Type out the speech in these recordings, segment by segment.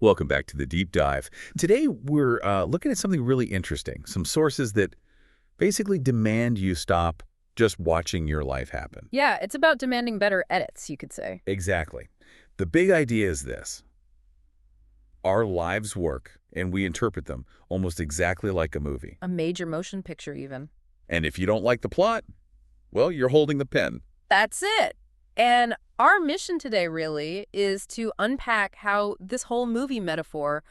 Welcome back to the Deep Dive. Today, we're looking at something really interesting, some sources that basically demand you stop just watching your life happen. Yeah, it's about demanding better edits, you could say. Exactly. The big idea is this. Our lives work, and we interpret them almost exactly like a movie. A major motion picture, even. And if you don't like the plot, well, you're holding the pen. That's it. And our mission today, really, is to unpack how this whole movie metaphor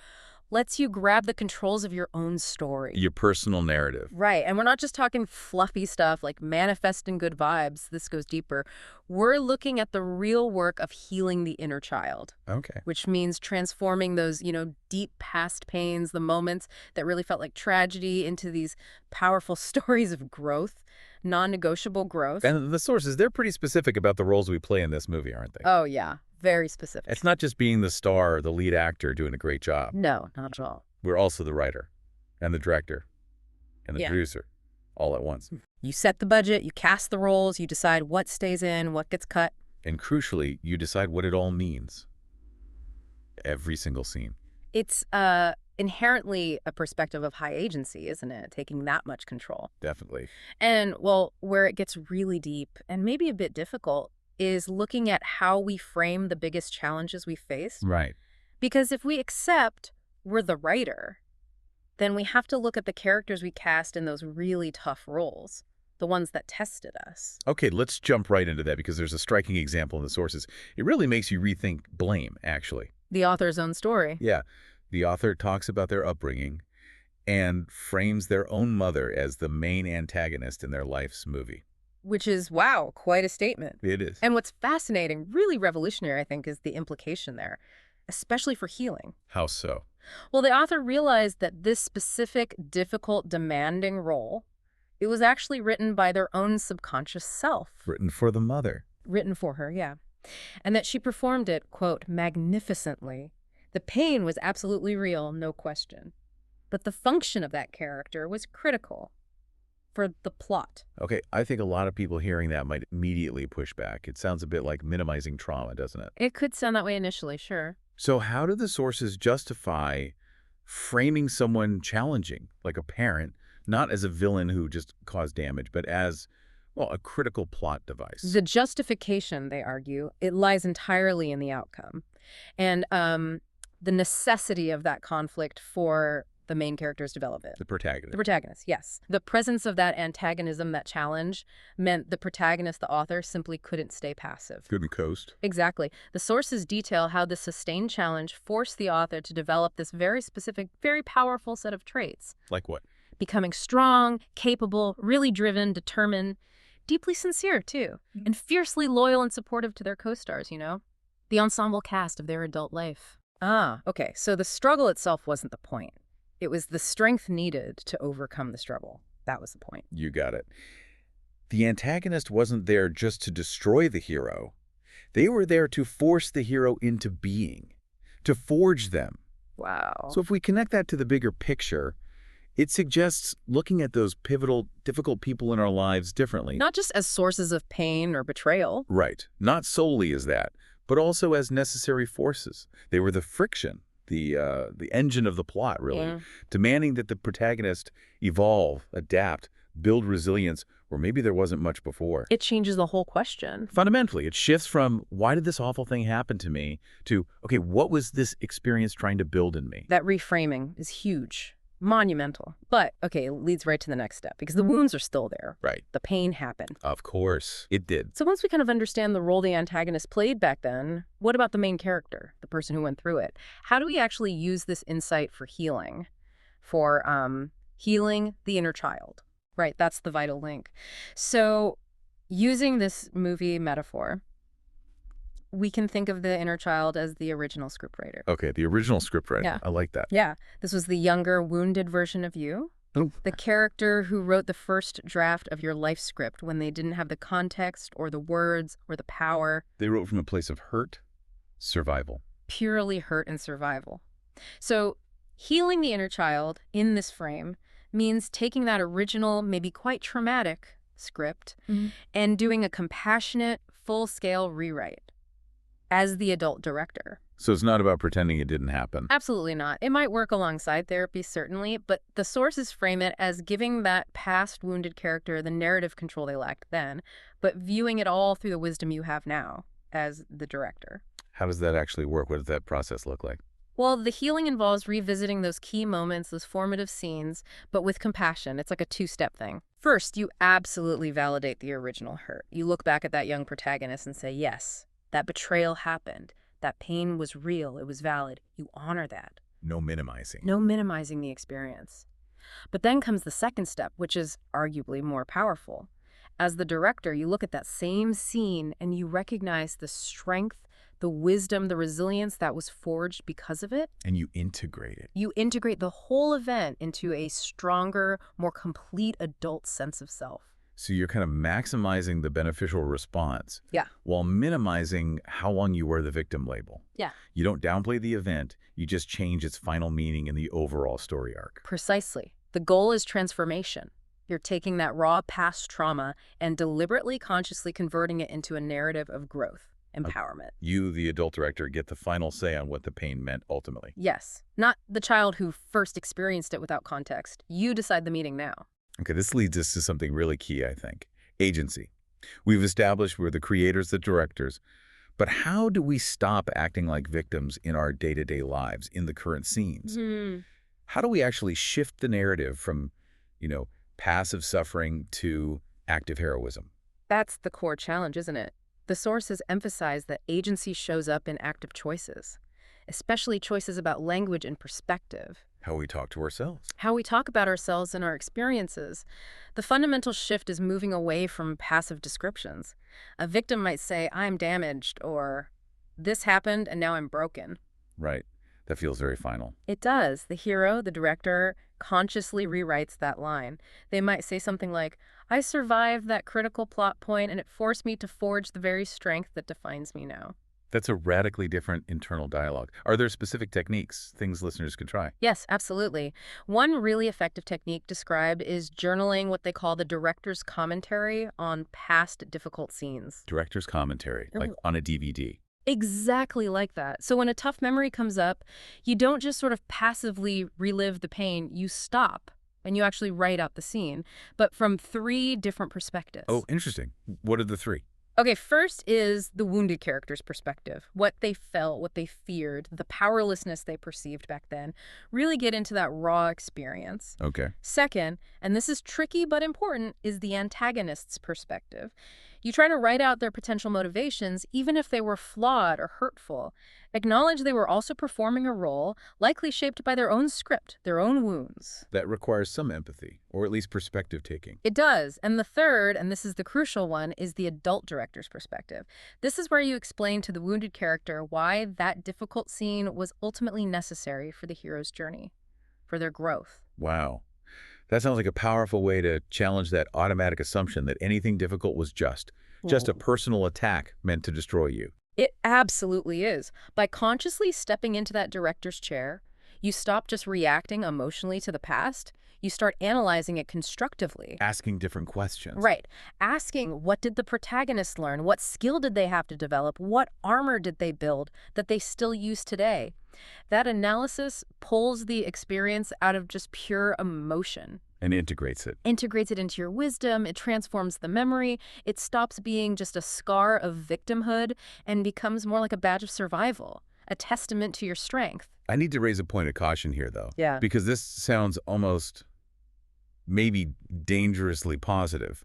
lets you grab the controls of your own story. Your personal narrative. Right. And we're not just talking fluffy stuff like manifesting good vibes. This goes deeper. We're looking at the real work of healing the inner child. Okay. Which means transforming those, deep past pains, the moments that really felt like tragedy, into these powerful stories of growth, non-negotiable growth. And the sources, they're pretty specific about the roles we play in this movie, aren't they? Oh, yeah. Very specific. It's not just being the star or the lead actor doing a great job. No, not at all. We're also the writer and the director and the producer all at once. You set the budget, you cast the roles, you decide what stays in, what gets cut. And crucially, you decide what it all means. Every single scene. It's inherently a perspective of high agency, isn't it? Taking that much control. Definitely. And, well, where it gets really deep and maybe a bit difficult is looking at how we frame the biggest challenges we face. Right. Because if we accept we're the writer, then we have to look at the characters we cast in those really tough roles, the ones that tested us. Okay, let's jump right into that because there's a striking example in the sources. It really makes you rethink blame, actually. The author's own story. Yeah. The author talks about their upbringing and frames their own mother as the main antagonist in their life's movie. Which is, wow, quite a statement. It is. And what's fascinating, really revolutionary, I think, is the implication there, especially for healing. How so? Well, the author realized that this specific, difficult, demanding role, it was actually written by their own subconscious self. Written for the mother. Written for her, yeah. And that she performed it, quote, magnificently. The pain was absolutely real, no question. But the function of that character was critical for the plot. Okay, I think a lot of people hearing that might immediately push back. It sounds a bit like minimizing trauma, doesn't it? It could sound that way initially, sure. So how do the sources justify framing someone challenging, like a parent, not as a villain who just caused damage, but as, well, a critical plot device? The justification, they argue, it lies entirely in the outcome. And the necessity of that conflict for the main character's development. The protagonist. The protagonist, yes. The presence of that antagonism, that challenge, meant the protagonist, the author, simply couldn't stay passive. Couldn't coast. Exactly. The sources detail how the sustained challenge forced the author to develop this very specific, very powerful set of traits. Like what? Becoming strong, capable, really driven, determined, deeply sincere, too, and fiercely loyal and supportive to their co-stars, the ensemble cast of their adult life. Okay, so the struggle itself wasn't the point. It was the strength needed to overcome the struggle. That was the point. You got it. The antagonist wasn't there just to destroy the hero. They were there to force the hero into being, to forge them. Wow. So if we connect that to the bigger picture, it suggests looking at those pivotal, difficult people in our lives differently. Not just as sources of pain or betrayal. Right. Not solely as that, but also as necessary forces. They were the friction. The engine of the plot, really, demanding that the protagonist evolve, adapt, build resilience, where maybe there wasn't much before. It changes the whole question. Fundamentally, it shifts from, why did this awful thing happen to me, to, okay, what was this experience trying to build in me? That reframing is huge. Monumental. But, okay, it leads right to the next step, because the wounds are still there. Right. The pain happened. Of course, it did. So once we kind of understand the role the antagonist played back then, what about the main character, the person who went through it? How do we actually use this insight for healing? For healing the inner child? Right, that's the vital link. So using this movie metaphor, we can think of the inner child as the original scriptwriter. Okay, the original scriptwriter. Yeah. I like that. Yeah. This was the younger, wounded version of you. Oh. The character who wrote the first draft of your life script when they didn't have the context or the words or the power. They wrote from a place of hurt, survival. Purely hurt and survival. So healing the inner child in this frame means taking that original, maybe quite traumatic script and doing a compassionate, full-scale rewrite as the adult director. So it's not about pretending it didn't happen. Absolutely not. It might work alongside therapy, certainly, but the sources frame it as giving that past wounded character the narrative control they lacked then, but viewing it all through the wisdom you have now as the director. How does that actually work? What does that process look like? Well, the healing involves revisiting those key moments, those formative scenes, but with compassion. It's like a two-step thing. First, you absolutely validate the original hurt. You look back at that young protagonist and say, yes, that betrayal happened. That pain was real. It was valid. You honor that. No minimizing. No minimizing the experience. But then comes the second step, which is arguably more powerful. As the director, you look at that same scene and you recognize the strength, the wisdom, the resilience that was forged because of it. And you integrate it. You integrate the whole event into a stronger, more complete adult sense of self. So you're kind of maximizing the beneficial response. Yeah. While minimizing how long you wear the victim label. Yeah. You don't downplay the event, you just change its final meaning in the overall story arc. Precisely. The goal is transformation. You're taking that raw past trauma and deliberately, consciously converting it into a narrative of growth, empowerment. You, the adult director, get the final say on what the pain meant ultimately. Yes. Not the child who first experienced it without context. You decide the meaning now. Okay, this leads us to something really key, I think. Agency. We've established we're the creators, the directors, but how do we stop acting like victims in our day-to-day lives, in the current scenes? How do we actually shift the narrative from, passive suffering to active heroism? That's the core challenge, isn't it? The sources emphasize that agency shows up in active choices, especially choices about language and perspective. How we talk to ourselves. How we talk about ourselves and our experiences. The fundamental shift is moving away from passive descriptions. A victim might say, I'm damaged, or this happened and now I'm broken. Right. That feels very final. It does. The hero, the director, consciously rewrites that line. They might say something like, I survived that critical plot point and it forced me to forge the very strength that defines me now. That's a radically different internal dialogue. Are there specific techniques, things listeners could try? Yes, absolutely. One really effective technique described is journaling, what they call the director's commentary on past difficult scenes. Director's commentary, like on a DVD. Exactly like that. So when a tough memory comes up, you don't just sort of passively relive the pain, you stop and you actually write out the scene, but from 3 different perspectives. Oh, interesting. What are the 3? Okay, first is the wounded character's perspective. What they felt, what they feared, the powerlessness they perceived back then. Really get into that raw experience. Okay. Second, and this is tricky but important, is the antagonist's perspective. You try to write out their potential motivations, even if they were flawed or hurtful. Acknowledge they were also performing a role, likely shaped by their own script, their own wounds. That requires some empathy, or at least perspective taking. It does. And the third, and this is the crucial one, is the adult director's perspective. This is where you explain to the wounded character why that difficult scene was ultimately necessary for the hero's journey, for their growth. Wow. That sounds like a powerful way to challenge that automatic assumption that anything difficult was just a personal attack meant to destroy you. It absolutely is. By consciously stepping into that director's chair, you stop just reacting emotionally to the past. You start analyzing it constructively. Asking different questions. Right. Asking, what did the protagonist learn? What skill did they have to develop? What armor did they build that they still use today? That analysis pulls the experience out of just pure emotion. And integrates it. Integrates it into your wisdom. It transforms the memory. It stops being just a scar of victimhood and becomes more like a badge of survival, a testament to your strength. I need to raise a point of caution here, though. Yeah. Because this sounds almost maybe dangerously positive.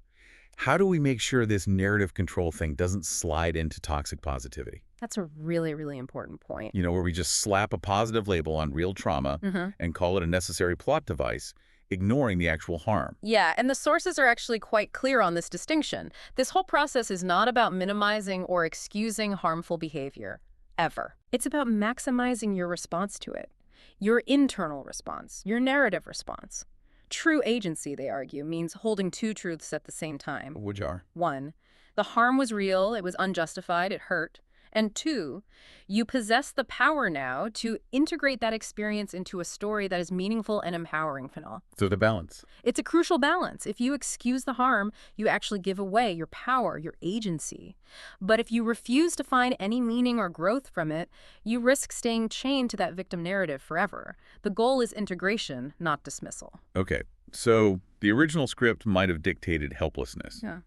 How do we make sure this narrative control thing doesn't slide into toxic positivity? That's a really, really important point. Where we just slap a positive label on real trauma and call it a necessary plot device, ignoring the actual harm. Yeah, and the sources are actually quite clear on this distinction. This whole process is not about minimizing or excusing harmful behavior, ever. It's about maximizing your response to it, your internal response, your narrative response. True agency, they argue, means holding 2 truths at the same time. Which are? 1, the harm was real, it was unjustified, it hurt. And two, you possess the power now to integrate that experience into a story that is meaningful and empowering, Fennel. So the balance. It's a crucial balance. If you excuse the harm, you actually give away your power, your agency. But if you refuse to find any meaning or growth from it, you risk staying chained to that victim narrative forever. The goal is integration, not dismissal. Okay, so the original script might have dictated helplessness. Yeah.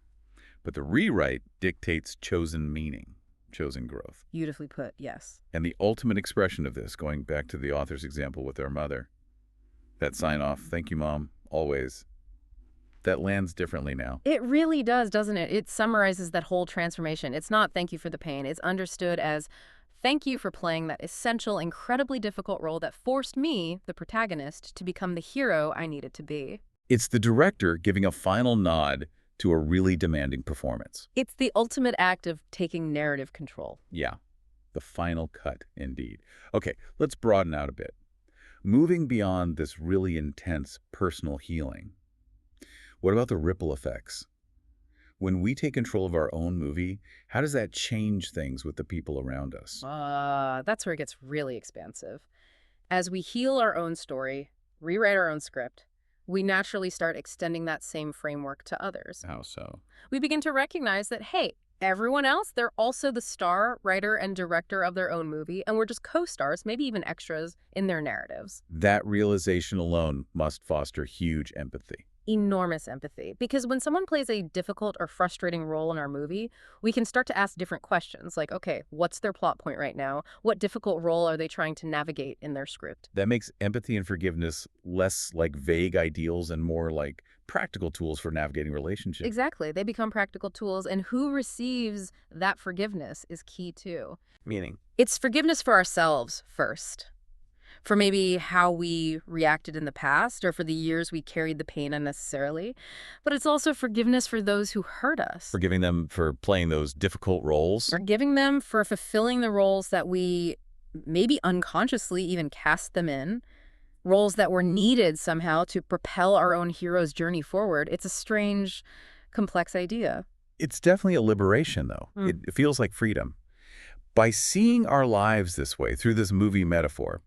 But the rewrite dictates chosen meaning, chosen growth. Beautifully put, yes. And the ultimate expression of this, going back to the author's example with their mother, that sign-off, thank you, Mom, always, that lands differently now. It really does, doesn't it? It summarizes that whole transformation. It's not thank you for the pain. It's understood as thank you for playing that essential, incredibly difficult role that forced me, the protagonist, to become the hero I needed to be. It's the director giving a final nod to a really demanding performance. It's the ultimate act of taking narrative control. Yeah, the final cut, indeed. Okay, let's broaden out a bit. Moving beyond this really intense personal healing, what about the ripple effects? When we take control of our own movie, how does that change things with the people around us? That's where it gets really expansive. As we heal our own story, rewrite our own script, we naturally start extending that same framework to others. How so? We begin to recognize that, hey, everyone else, they're also the star, writer, and director of their own movie, and we're just co-stars, maybe even extras, in their narratives. That realization alone must foster huge empathy. Enormous empathy. Because when someone plays a difficult or frustrating role in our movie, we can start to ask different questions like, okay, what's their plot point right now? What difficult role are they trying to navigate in their script? That makes empathy and forgiveness less like vague ideals and more like practical tools for navigating relationships. Exactly. They become practical tools, and who receives that forgiveness is key too. Meaning? It's forgiveness for ourselves first. For maybe how we reacted in the past or for the years we carried the pain unnecessarily. But it's also forgiveness for those who hurt us. Forgiving them for playing those difficult roles. Forgiving them for fulfilling the roles that we maybe unconsciously even cast them in. Roles that were needed somehow to propel our own hero's journey forward. It's a strange, complex idea. It's definitely a liberation, though. It feels like freedom. By seeing our lives this way, through this movie metaphor,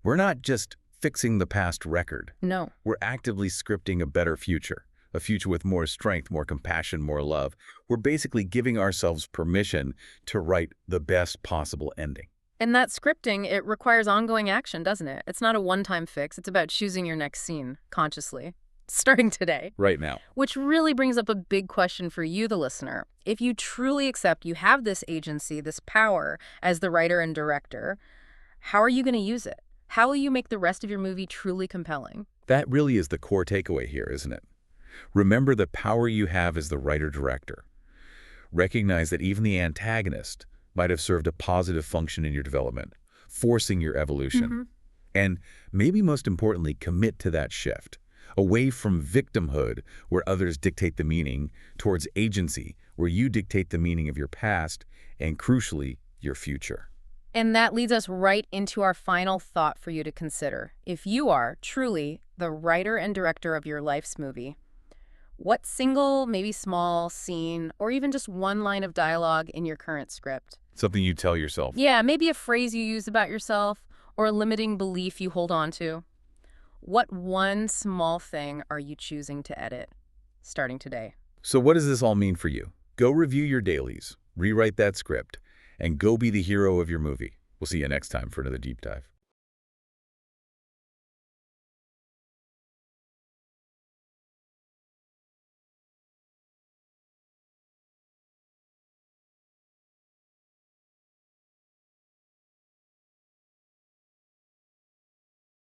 we're not just fixing the past record. No. We're actively scripting a better future, a future with more strength, more compassion, more love. We're basically giving ourselves permission to write the best possible ending. And that scripting, it requires ongoing action, doesn't it? It's not a one-time fix. It's about choosing your next scene consciously, starting today. Right now. Which really brings up a big question for you, the listener. If you truly accept you have this agency, this power as the writer and director, how are you going to use it? How will you make the rest of your movie truly compelling? That really is the core takeaway here, isn't it? Remember the power you have as the writer-director. Recognize that even the antagonist might have served a positive function in your development, forcing your evolution. And maybe most importantly, commit to that shift, away from victimhood, where others dictate the meaning, towards agency, where you dictate the meaning of your past, and crucially, your future. And that leads us right into our final thought for you to consider. If you are truly the writer and director of your life's movie, what single, maybe small scene, or even just one line of dialogue in your current script? Something you tell yourself. Yeah, maybe a phrase you use about yourself or a limiting belief you hold on to. What one small thing are you choosing to edit starting today? So what does this all mean for you? Go review your dailies, rewrite that script, and go be the hero of your movie. We'll see you next time for another deep dive.